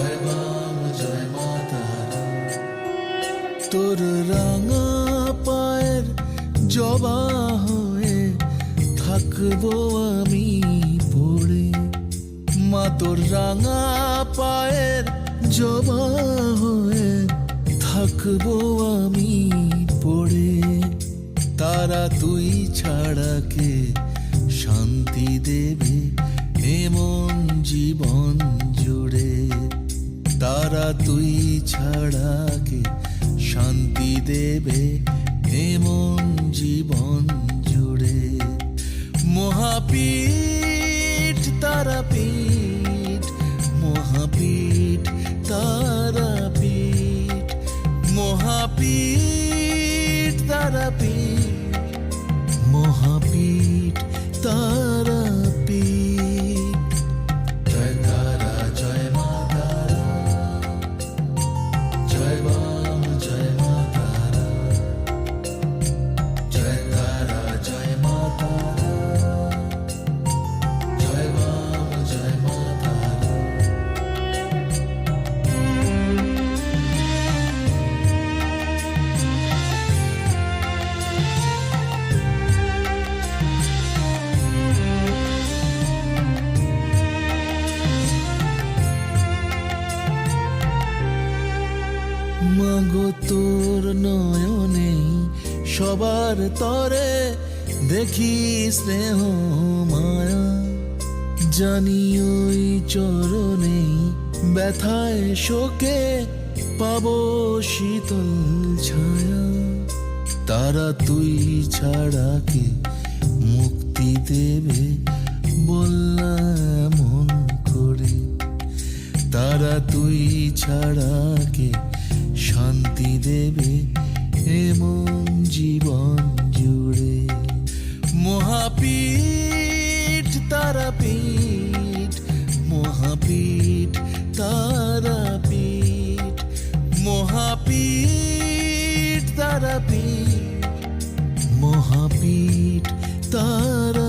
জয় বাম জয় মাতা তোর রাঙা পায়ের জবা হয়ে থাকবো আমি পড়ে মা তোর রাঙা পায়ের জবা হয়ে থাকবো আমি পড়ে তারা তুই ছাড়া কে শান্তি দেবে এমন জীবন জুড়ে তারা তুই ছাড়া কে শান্তি দেবে এমন জীবন জুড়ে মহাপীঠ তারাপীঠ মহাপীঠ তারাপীঠ মহাপীঠ তারাপীঠ মহাপীঠ তারাপীঠ জয় তারা জয় মা তারা জয় বাম জয় মা তারা জয় তারা জয় মা তারা জয় বাম জয় মা তারা মাগো তোর নয়নে সবার তরে দেখি স্নেহ মায়া জানি ওই চরণে ব্যথায় শোকে পাবো শীতল ছায়া তারা তুই ছাড়া কে মুক্তি দেবে বললাম মন করে তারা তুই ছাড়া কে শান্তি দেবে এমন জীবন জুড়ে মহাপীঠ তারাপীঠ মহাপীঠ তারাপীঠ মহাপীঠ তারাপীঠ মহাপীঠ তারা